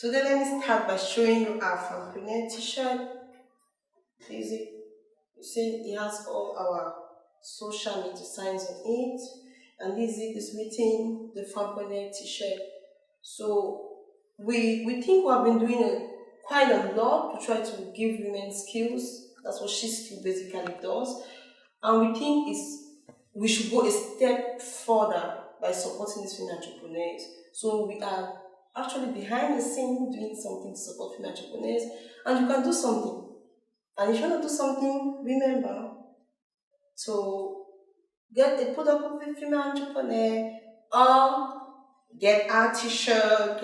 Today, let me start by showing you our Fempreneur t-shirt. Easy. You see, it has all our social media signs on it, and this is written the Fempreneur t-shirt. So we think we have been doing quite a lot to try to give women skills. That's what sheskilld basically does, and we think we should go a step further by supporting these female entrepreneurs. So we are actually behind the scene doing something to support female entrepreneurs, and you can do something. And if you want to do something, remember to get a product of a female entrepreneur or get our t-shirt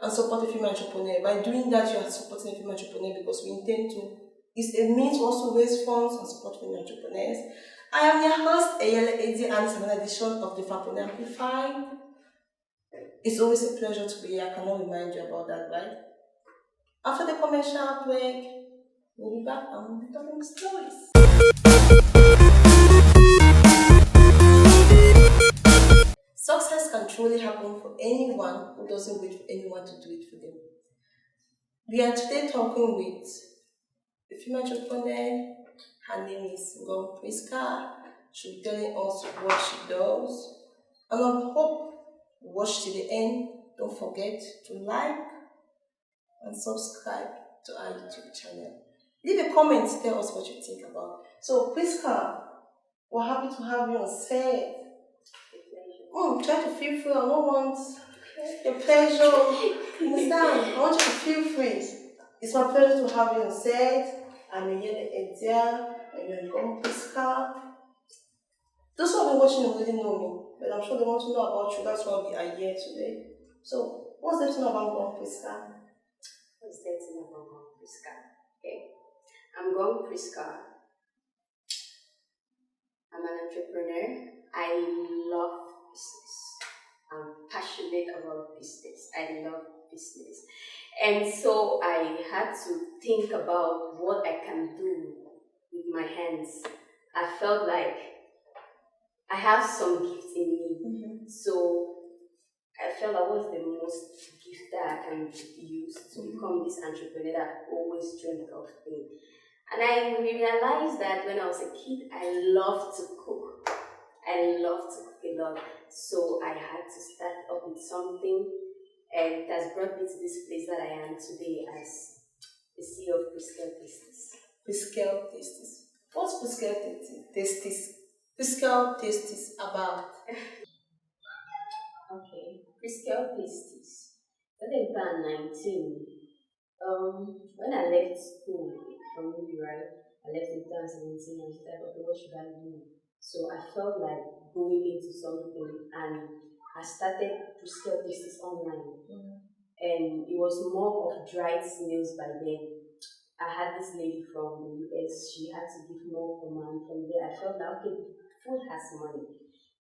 and support a female entrepreneur. By doing that, you are supporting a female entrepreneur because we intend to. It's a means to also raise funds and support female entrepreneurs. I am your host, Ayala Edi, and it's another edition of the Fempreneur Amplified. It's always a pleasure to be here. I cannot remind you about that, right? After the commercial break, we'll be back and we'll be talking stories. Success can truly happen for anyone who doesn't wait for anyone to do it for them. We are today talking with a female entrepreneur. Her name is Ngong Prisca. She'll be telling us what she does. And I hope you watch till the end. Don't forget to like and subscribe to our YouTube channel. Leave a comment, tell us what you think about. So, Prisca, we're happy to have you on set. Try to feel free. I don't want your pleasure. Understand? I want you to feel free. It's my pleasure to have you on set. I'm Ayala Edi, and you're Ngong Prisca. Those who have been watching already know me, but I'm sure they want to know about you. That's why we are here today. So, what's there to know about Ngong Prisca? What's there to know about Ngong Prisca? Okay. I'm Ngong Prisca. I'm an entrepreneur. I love business. I'm passionate about business. I love business. And so I had to think about what I can do with my hands. I felt like I have some gifts in me. Mm-hmm. So I felt like was the most gift that I can use to become this entrepreneur that I've always dreamed of being. And I realized that when I was a kid, I loved to cook. I loved to cook a lot. So I had to start up with something, and it has brought me to this place that I am today as the CEO of Sheskilld Tasties. Sheskilld Tasties. What's Sheskilld Tasties? Sheskilld Tasties about? Okay, Sheskilld Tasties. When I turned 19, when I left school from uni, right? I left in 2017 and I said, okay, what should I do? So I felt like going into something, and I started Sheskilld Tasties online. Mm-hmm. And it was more of dried snails by then. I had this lady from the US, she had to give more command. From there, I felt that, okay, food has money.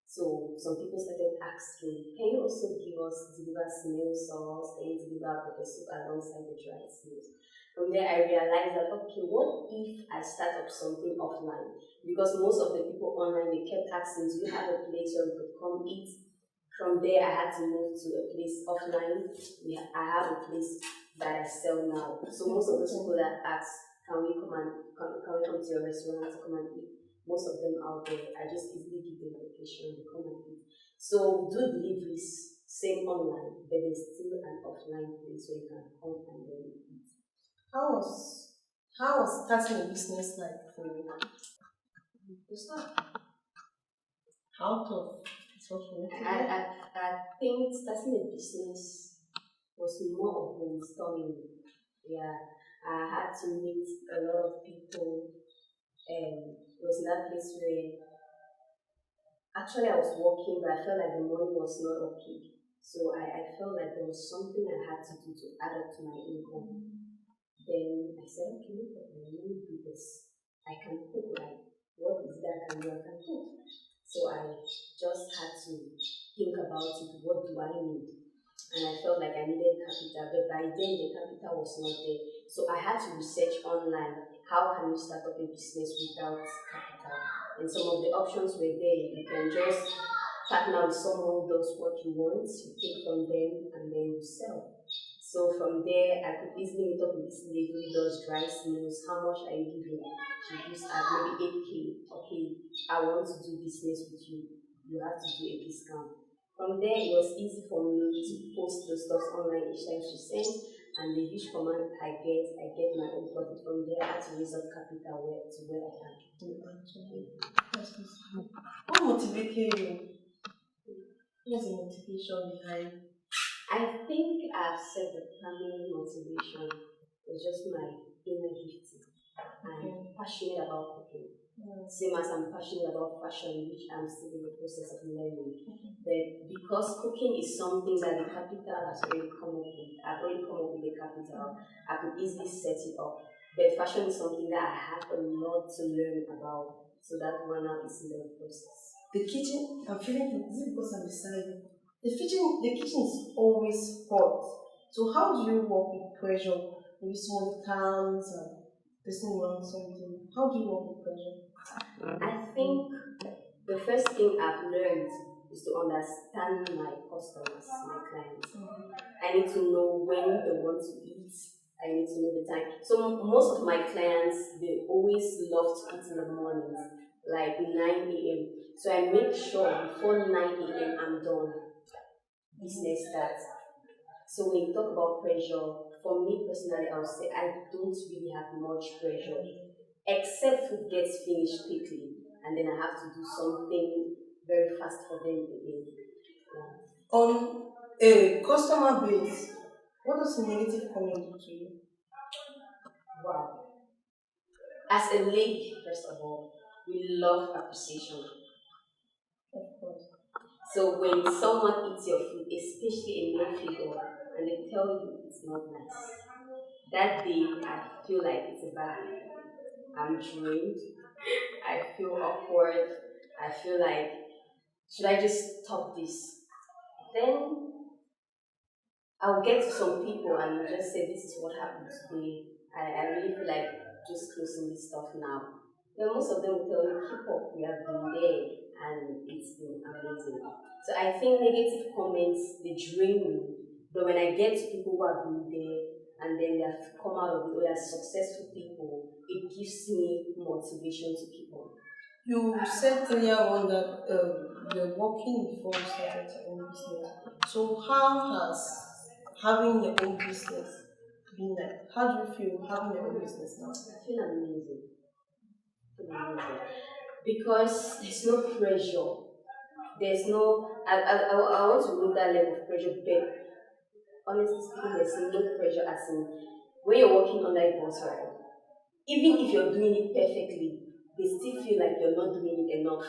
So some people started asking, can you also deliver snail sauce, can you deliver pepper soup alongside the dried snails? From there, I realized that, okay, what if I start up something offline? Because most of the people online, they kept asking, do you have a place where we could come eat? From there, I had to move to a place offline. I have a place that I sell now. So most of those people that ask, can we come to your restaurant to come and eat? Most of them out there, I just easily give them a location and they come and eat. So we do deliveries, same online, but there's still an offline place where you can come and then eat. How was starting a business like for you? It's not. How tough? I think starting a business was more of brainstorming. Yeah, I had to meet a lot of people, and it was in that place where actually I was working, but I felt like the money was not okay. So I felt like there was something I had to do to add up to my income. Then I said, okay, no problem, let me do this. I can cook, like, what is that I can do? I can cook. So I just had to think about it, what do I need? And I felt like I needed capital, but by then the capital was not there. So I had to research online, how can you start up a business without capital? And some of the options were there. You can just partner with someone who does what you want, you take from them, and then you sell. So from there, I could easily meet up with this lady who does dry snails. How much are you giving? She gives at maybe 8K. Okay, I want to do business with you. You have to do a discount. From there, it was easy for me to post the stuff online each time she sends, and the huge command I get my own profit from there. I had to raise up capital to where I can. Actually, that's good. What motivated you? What's the motivation behind? I think I've said the primary motivation was just my inner gifting. I'm passionate about cooking. Same as I'm passionate about fashion, which I'm still in the process of learning. But because cooking is something that the capital has already come up with, I've already come up with the capital, I could easily set it up. But fashion is something that I have a lot to learn about, so that one now is in the process. The kitchen, I'm feeling it. Is it because I'm beside you? The kitchen is always hot. So how do you work with pressure? Maybe somebody comes and person wants something. How do you work with pressure? I think the first thing I've learned is to understand my customers, my clients. I need to know when they want to eat. I need to know the time. So most of my clients, they always love to eat in the mornings, like 9 a.m. So I make sure before 9 a.m. I'm done. Business starts. So when you talk about pressure, for me personally, I would say I don't really have much pressure, except food gets finished quickly, and then I have to do something very fast for them again. Yeah. On a customer base, what does a negative comment do to you? Wow. As a lady, first of all, we love appreciation. Of course. So when someone eats your food, especially a male figure, and they tell you it's not nice, that day I feel like it's a bad day. I'm drained. I feel awkward. I feel like, should I just stop this? Then I'll get to some people and they'll just say, this is what happened today. I really feel like just closing this stuff now. Then most of them will tell you, keep up, we have been there and it's been amazing. So I think negative comments, they drain me. But when I get to people who have been there and then they have come out of it, or they are successful people, it gives me motivation to keep on. You said earlier on that you were working before you started your own business. So how has having your own business been like? How do you feel having your own business now? I feel amazing. Because there's no pressure. There's no, I want to remove that level of pressure, but honestly speaking, there's no pressure as in when you're working under a boss, right? Even if you're doing it perfectly, they still feel like you're not doing it enough.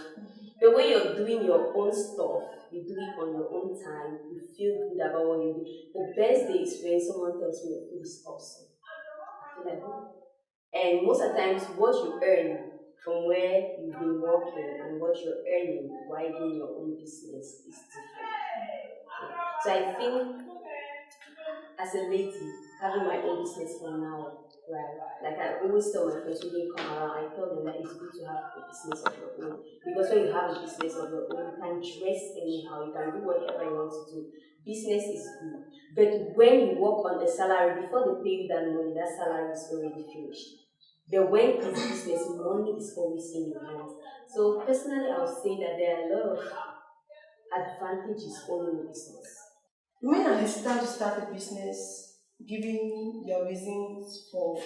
But when you're doing your own stuff, you do it on your own time, you feel good about what you do. The best day is when someone tells me it is awesome. I feel like, oh. And most of the times, what you earn from where you've been working and what you're earning while doing your own business is different. So I think as a lady, having my own business for now, right? Like I always tell my friends who didn't come around, I tell them that it's good to have a business of your own. Because when you have a business of your own, you can dress anyhow, you can do whatever you want to do. Business is good. But when you work on a salary, before they pay you that money, that salary is already finished. But when it's business, money is always in your hands. So personally, I would say that there are a lot of advantages owning a business. Women are hesitant to start a business, giving their reasons for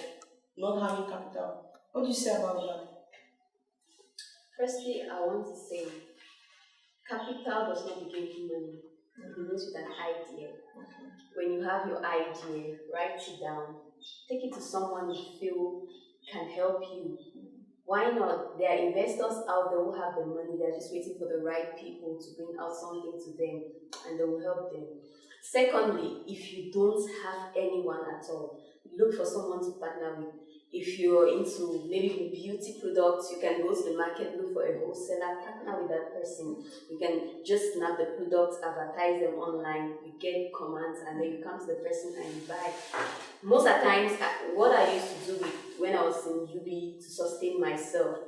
not having capital. What do you say about that? Firstly, I want to say capital does not begin with money. It begins with an idea. When you have your idea, write it down. Take it to someone you feel can help you. Why not? There are investors out there who have the money. They're just waiting for the right people to bring out something to them, and they will help them. Secondly, if you don't have anyone at all, look for someone to partner with. If you're into maybe beauty products, you can go to the market, look for a wholesaler, partner with that person. You can just snap the products, advertise them online, you get commands, and then you come to the person and you buy. Most of the times, what I used to do when I was in UB to sustain myself,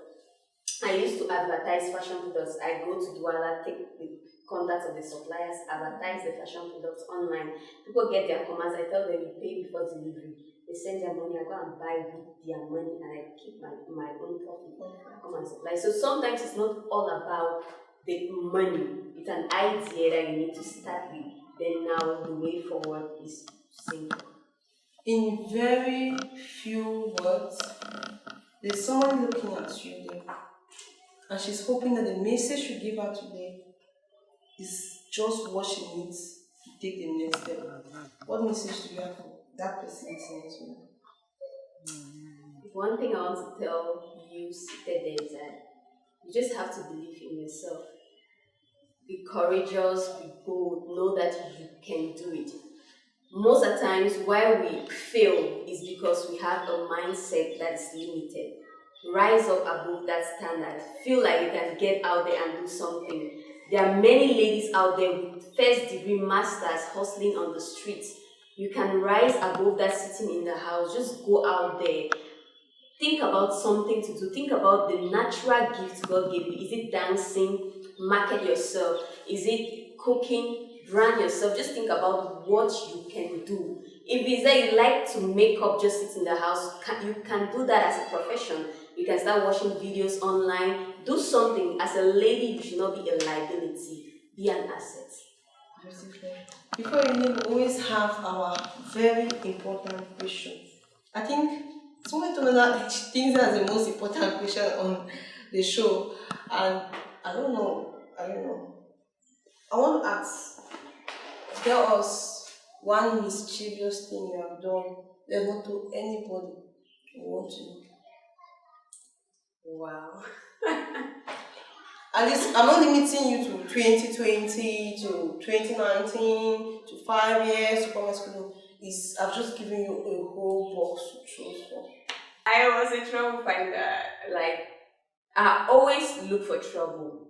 I used to advertise fashion products. I go to Douala, take the contacts of the suppliers, advertise the fashion products online. People get their commands. I tell them you pay before delivery. They send their money. I go and buy with their money, and I keep my own profit. I come and supply. So sometimes it's not all about the money. It's an idea that you need to start with. Then now the way forward is simple. In very few words, there's someone looking at you there, and she's hoping that the message you give her today is just what she needs to take the next step. What message do you have for that person listening to you? One thing I want to tell you seated there is that you just have to believe in yourself. Be courageous, be bold, know that you can do it. Most of the times why we fail is because we have a mindset that is limited. Rise up above that standard. Feel like you can get out there and do something. There are many ladies out there with first degree masters hustling on the streets. You can rise above that sitting in the house. Just go out there. Think about something to do. Think about the natural gift God gave you. Is it dancing? Market yourself. Is it cooking? Brand yourself. Just think about what you can do. If it's that you like to make up, just sit in the house, you can do that as a profession. You can start watching videos online. Do something. As a lady, you should not be a liability. Be an asset. Before you leave, we always have our very important question. I think someone told me that she thinks that's the most important question on the show, and I don't know. I want to ask, tell us one mischievous thing you have done that not to anybody who wants to. Wow. At least I'm not limiting you to 2020 to 2019 to 5 years to primary school. I've just given you a whole box to choose from. I was a trouble finder. Like, I always look for trouble.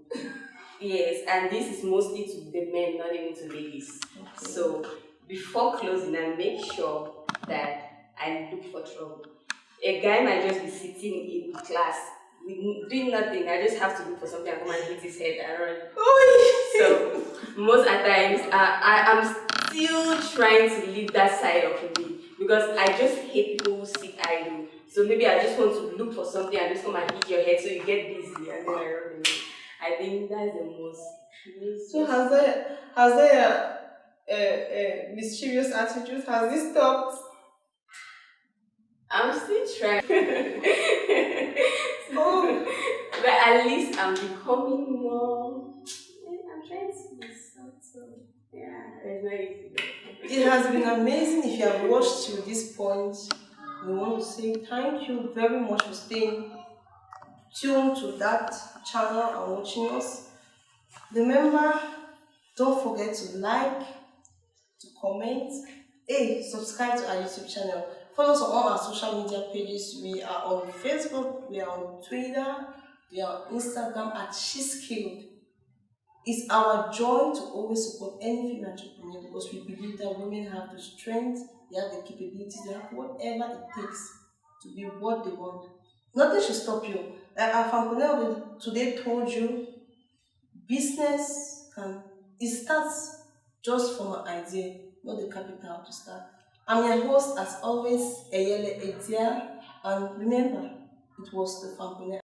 Yes, and this is mostly to the men, not even to ladies. Okay. So before closing, I make sure that I look for trouble. A guy might just be sitting in class doing nothing. I just have to look for something and come and hit his head and run. So most at times, I'm still trying to leave that side of me because I just hate people who sit idle. So maybe I just want to look for something and just come and hit your head so you get busy and then I run away. I think that's the most. So has there a mischievous attitude? Has this stopped? I'm still trying. But at least I'm becoming more. I'm trying to be so yeah, it's not easy. It has been amazing. If you have watched to this point, we want to say thank you very much for staying tuned to that channel and watching us. Remember, don't forget to like, to comment, subscribe to our YouTube channel. Follow us on all our social media pages. We are on Facebook, we are on Twitter, we are on Instagram at sheskilld. It's our joy to always support any female entrepreneur because we believe that women have the strength, they have the capabilities, they have whatever it takes to be what they want. Nothing should stop you. Like our Fempreneur today told you, business it starts just from an idea, not the capital to start. I'm your host, as always, Eyele Etia, and remember, it was the Fempreneur.